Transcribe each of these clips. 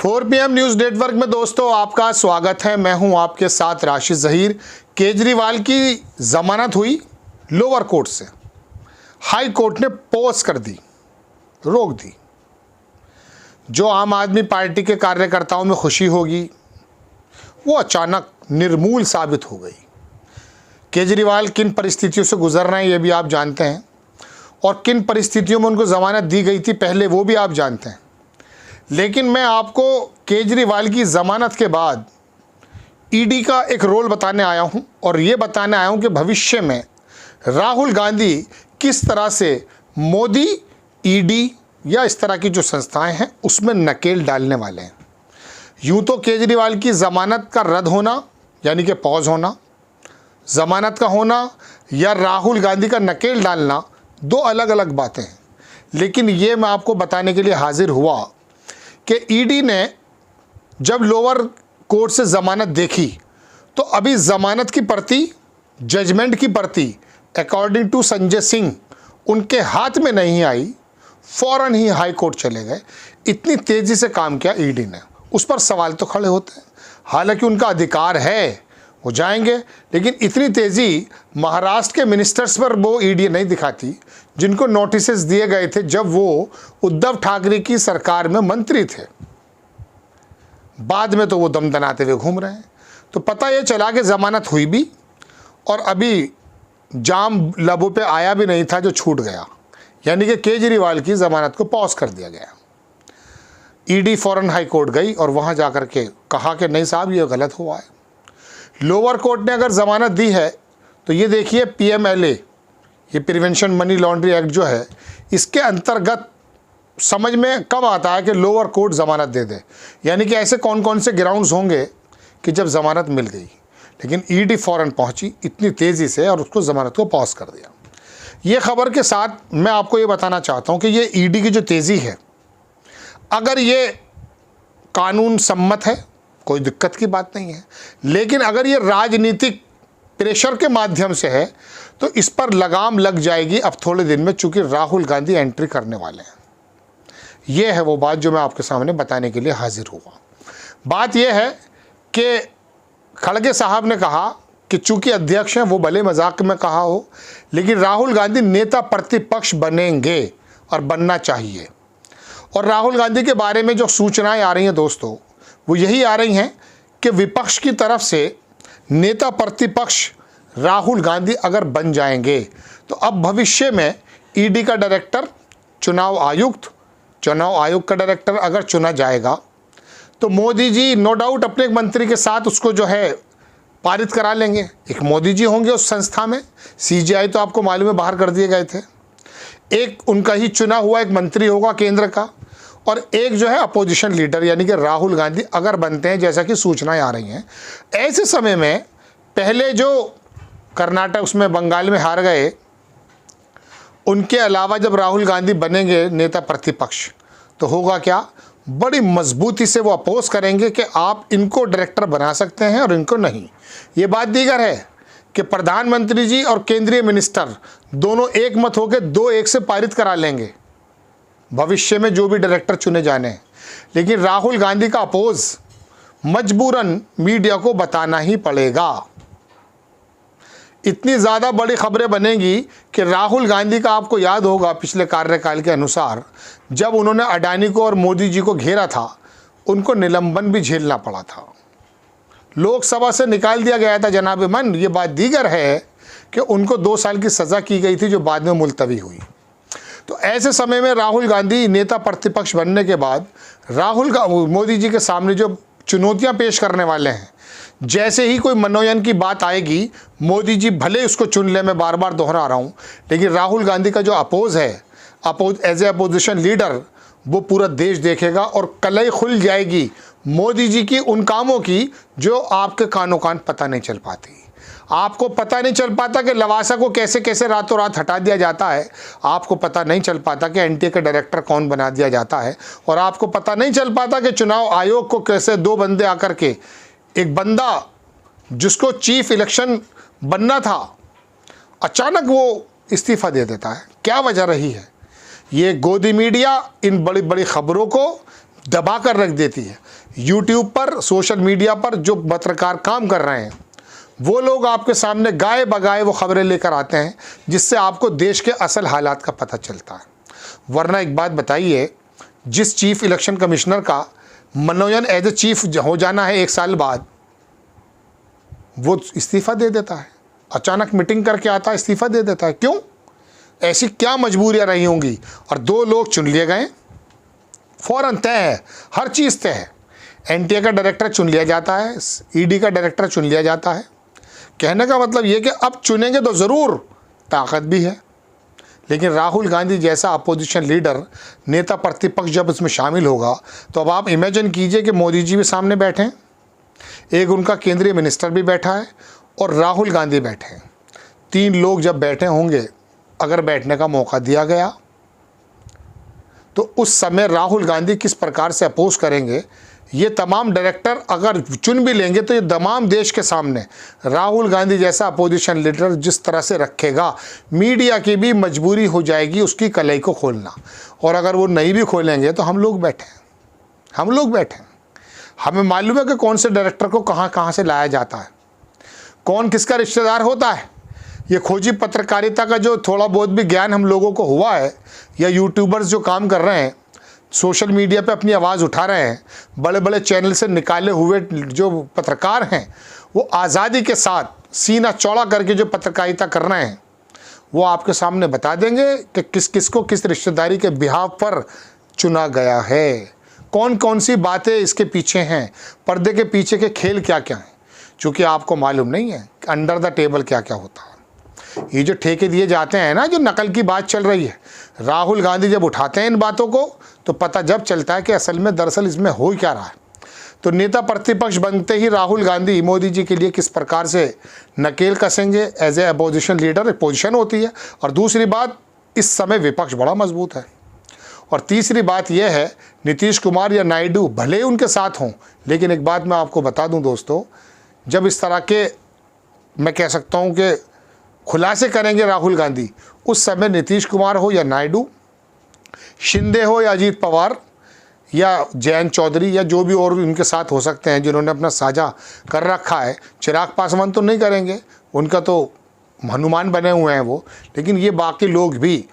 4 PM news network में दोस्तों आपका स्वागत है। मैं हूं आपके साथ राशिद ज़हीर। केजरीवाल की ज़मानत हुई लोअर कोर्ट से, हाई कोर्ट ने पॉज कर दी, रोक दी। जो आम आदमी पार्टी के कार्यकर्ताओं में खुशी होगी वो अचानक निर्मूल साबित हो गई। केजरीवाल किन परिस्थितियों से गुजर रहे हैं ये भी आप जानते हैं, और किन परिस्थितियों में उनको ज़मानत दी गई थी पहले वो भी आप जानते हैं। लेकिन मैं आपको केजरीवाल की ज़मानत के बाद ईडी का एक रोल बताने आया हूं, और ये बताने आया हूं कि भविष्य में राहुल गांधी किस तरह से मोदी, ईडी या इस तरह की जो संस्थाएं हैं उसमें नकेल डालने वाले हैं। यूं तो केजरीवाल की ज़मानत का रद्द होना यानी कि पॉज होना, ज़मानत का होना या राहुल गांधी का नकेल डालना दो अलग अलग बातें हैं। लेकिन ये मैं आपको बताने के लिए हाजिर हुआ कि ईडी ने जब लोअर कोर्ट से ज़मानत देखी तो अभी ज़मानत की प्रति, जजमेंट की प्रति अकॉर्डिंग टू संजय सिंह उनके हाथ में नहीं आई, फ़ौरन ही हाई कोर्ट चले गए। इतनी तेज़ी से काम किया ईडी ने, उस पर सवाल तो खड़े होते हैं। हालांकि उनका अधिकार है, वो जाएंगे, लेकिन इतनी तेज़ी महाराष्ट्र के मिनिस्टर्स पर वो ईडी नहीं दिखाती जिनको नोटिसेस दिए गए थे जब वो उद्धव ठाकरे की सरकार में मंत्री थे। बाद में तो वो दमदनाते हुए घूम रहे हैं। तो पता ये चला कि ज़मानत हुई भी और अभी जाम लबों पे आया भी नहीं था जो छूट गया, यानी कि केजरीवाल की ज़मानत को पॉज कर दिया गया। ईडी फ़ौरन हाई कोर्ट गई और वहाँ जा कर के कहा कि नहीं साहब ये गलत हुआ है। लोअर कोर्ट ने अगर ज़मानत दी है तो ये देखिए PMLA, ये प्रिवेंशन मनी लॉन्ड्री एक्ट जो है, इसके अंतर्गत समझ में कब आता है कि लोअर कोर्ट ज़मानत दे दे, यानी कि ऐसे कौन कौन से ग्राउंड्स होंगे कि जब ज़मानत मिल गई। लेकिन ईडी फ़ौरन पहुंची इतनी तेज़ी से और उसको ज़मानत को पॉज कर दिया। ये खबर के साथ मैं आपको ये बताना चाहता हूँ कि ये ईडी की जो तेज़ी है, अगर ये कानून सम्मत है कोई दिक्कत की बात नहीं है, लेकिन अगर ये राजनीतिक प्रेशर के माध्यम से है तो इस पर लगाम लग जाएगी अब थोड़े दिन में, चूंकि राहुल गांधी एंट्री करने वाले हैं। ये है वो बात जो मैं आपके सामने बताने के लिए हाजिर हुआ। बात यह है कि खड़गे साहब ने कहा कि चूंकि अध्यक्ष हैं, वो भले मजाक में कहा हो, लेकिन राहुल गांधी नेता प्रतिपक्ष बनेंगे और बनना चाहिए। और राहुल गांधी के बारे में जो सूचनाएं आ रही हैं दोस्तों, वो यही आ रही हैं कि विपक्ष की तरफ से नेता प्रतिपक्ष राहुल गांधी अगर बन जाएंगे तो अब भविष्य में ईडी का डायरेक्टर, चुनाव आयोग का डायरेक्टर अगर चुना जाएगा तो मोदी जी नो डाउट अपने एक मंत्री के साथ उसको जो है पारित करा लेंगे। एक मोदी जी होंगे उस संस्था में, CGI तो आपको मालूम है बाहर कर दिए गए थे। एक उनका ही चुना हुआ एक मंत्री होगा केंद्र का, और एक जो है अपोजिशन लीडर यानी कि राहुल गांधी अगर बनते हैं जैसा कि सूचनाएं आ रही हैं। ऐसे समय में पहले जो कर्नाटक उसमें बंगाल में हार गए, उनके अलावा जब राहुल गांधी बनेंगे नेता प्रतिपक्ष तो होगा क्या, बड़ी मजबूती से वो अपोज करेंगे कि आप इनको डायरेक्टर बना सकते हैं और इनको नहीं। ये बात दीगर है कि प्रधानमंत्री जी और केंद्रीय मिनिस्टर दोनों एक मत होकर 2-1 से पारित करा लेंगे भविष्य में जो भी डायरेक्टर चुने जाने हैं। लेकिन राहुल गांधी का अपोज मजबूरन मीडिया को बताना ही पड़ेगा। इतनी ज़्यादा बड़ी खबरें बनेंगी कि राहुल गांधी का आपको याद होगा पिछले कार्यकाल के अनुसार जब उन्होंने अडानी को और मोदी जी को घेरा था, उनको निलंबन भी झेलना पड़ा था, लोकसभा से निकाल दिया गया था जनाब-ए-मन। ये बात दीगर है कि उनको 2 साल की सज़ा की गई थी जो बाद में मुलतवी हुई। तो ऐसे समय में राहुल गांधी नेता प्रतिपक्ष बनने के बाद मोदी जी के सामने जो चुनौतियां पेश करने वाले हैं, जैसे ही कोई मनोनयन की बात आएगी, मोदी जी भले उसको चुन ले, मैं बार बार दोहरा रहा हूं, लेकिन राहुल गांधी का जो अपोज है, एज ए अपोजिशन लीडर, वो पूरा देश देखेगा और कलई खुल जाएगी मोदी जी की उन कामों की जो आपके कानों कान पता नहीं चल पाती। आपको पता नहीं चल पाता कि लवासा को कैसे कैसे रातों रात हटा दिया जाता है, आपको पता नहीं चल पाता कि NTA का डायरेक्टर कौन बना दिया जाता है, और आपको पता नहीं चल पाता कि चुनाव आयोग को कैसे 2 बंदे आकर के, एक बंदा जिसको चीफ इलेक्शन बनना था अचानक वो इस्तीफ़ा दे देता है। क्या वजह रही है? ये गोदी मीडिया इन बड़ी बड़ी खबरों को दबा कर रख देती है। यूट्यूब पर, सोशल मीडिया पर जो पत्रकार काम कर रहे हैं वो लोग आपके सामने गाए बगाए वो खबरें लेकर आते हैं जिससे आपको देश के असल हालात का पता चलता है। वरना एक बात बताइए, जिस चीफ इलेक्शन कमिश्नर का मनोनयन एज ए चीफ हो जाना है 1 साल बाद, वो इस्तीफ़ा दे देता है। अचानक मीटिंग करके आता है, इस्तीफ़ा दे देता है। क्यों? ऐसी क्या मजबूरियां रही होंगी? और 2 लोग चुन लिए गए, फ़ौरन तय है, हर चीज़ तय है। एनटीए का डायरेक्टर चुन लिया जाता है, ईडी का डायरेक्टर चुन लिया जाता है। कहने का मतलब ये कि अब चुनेंगे तो ज़रूर, ताकत भी है। लेकिन राहुल गांधी जैसा अपोजिशन लीडर, नेता प्रतिपक्ष जब इसमें शामिल होगा तो अब आप इमेजिन कीजिए कि मोदी जी भी सामने बैठे हैं, एक उनका केंद्रीय मिनिस्टर भी बैठा है और राहुल गांधी बैठे हैं। 3 लोग जब बैठे होंगे, अगर बैठने का मौका दिया गया तो उस समय राहुल गांधी किस प्रकार से अपोज करेंगे, ये तमाम डायरेक्टर अगर चुन भी लेंगे तो ये तमाम देश के सामने राहुल गांधी जैसा अपोजिशन लीडर जिस तरह से रखेगा, मीडिया की भी मजबूरी हो जाएगी उसकी कलई को खोलना। और अगर वो नहीं भी खोलेंगे तो हम लोग बैठे हैं, हमें मालूम है कि कौन से डायरेक्टर को कहाँ से लाया जाता है, कौन किसका रिश्तेदार होता है। ये खोजी पत्रकारिता का जो थोड़ा बहुत भी ज्ञान हम लोगों को हुआ है, या यूट्यूबर्स जो काम कर रहे हैं, सोशल मीडिया पे अपनी आवाज़ उठा रहे हैं, बड़े बड़े चैनल से निकाले हुए जो पत्रकार हैं, वो आज़ादी के साथ सीना चौड़ा करके जो पत्रकारिता कर रहे हैं, वो आपके सामने बता देंगे कि किस किस को किस रिश्तेदारी के बिहाव पर चुना गया है, कौन कौन सी बातें इसके पीछे हैं, पर्दे के पीछे के खेल क्या क्या हैं। चूँकि आपको मालूम नहीं है कि अंडर द टेबल क्या क्या होता है। ये जो ठेके दिए जाते हैं ना, जो नकल की बात चल रही है, राहुल गांधी जब उठाते हैं इन बातों को तो पता जब चलता है कि असल में दरअसल इसमें हो क्या रहा है। तो नेता प्रतिपक्ष बनते ही राहुल गांधी मोदी जी के लिए किस प्रकार से नकेल कसेंगे as a opposition leader, position होती है। और दूसरी बात, इस समय विपक्ष बड़ा मजबूत है। और तीसरी बात यह है, नीतीश कुमार या नायडू भले ही उनके साथ हों, लेकिन एक बात मैं आपको बता दूं दोस्तों, जब इस तरह के मैं कह सकता हूं कि खुलासे करेंगे राहुल गांधी, उस समय नीतीश कुमार हो या नायडू, शिंदे हो या अजीत पवार या जयंत चौधरी या जो भी और उनके साथ हो सकते हैं जिन्होंने अपना साझा कर रखा है, चिराग पासवान तो नहीं करेंगे, उनका तो हनुमान बने हुए हैं वो, लेकिन ये बाकी लोग भी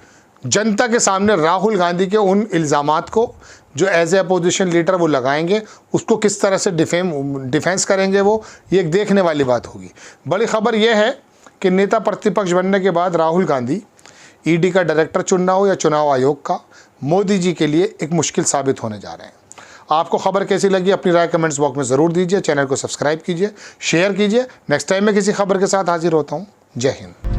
जनता के सामने राहुल गांधी के उन इल्ज़ामात को जो एज ए अपोजिशन लीडर वो लगाएंगे, उसको किस तरह से डिफेंस करेंगे वो, ये एक देखने वाली बात होगी। बड़ी खबर यह है कि नेता प्रतिपक्ष बनने के बाद राहुल गांधी ईडी का डायरेक्टर चुनना हो या चुनाव आयोग का, मोदी जी के लिए एक मुश्किल साबित होने जा रहे हैं। आपको खबर कैसी लगी अपनी राय कमेंट्स बॉक्स में ज़रूर दीजिए। चैनल को सब्सक्राइब कीजिए, शेयर कीजिए। नेक्स्ट टाइम मैं किसी खबर के साथ हाजिर होता हूँ। जय हिंद।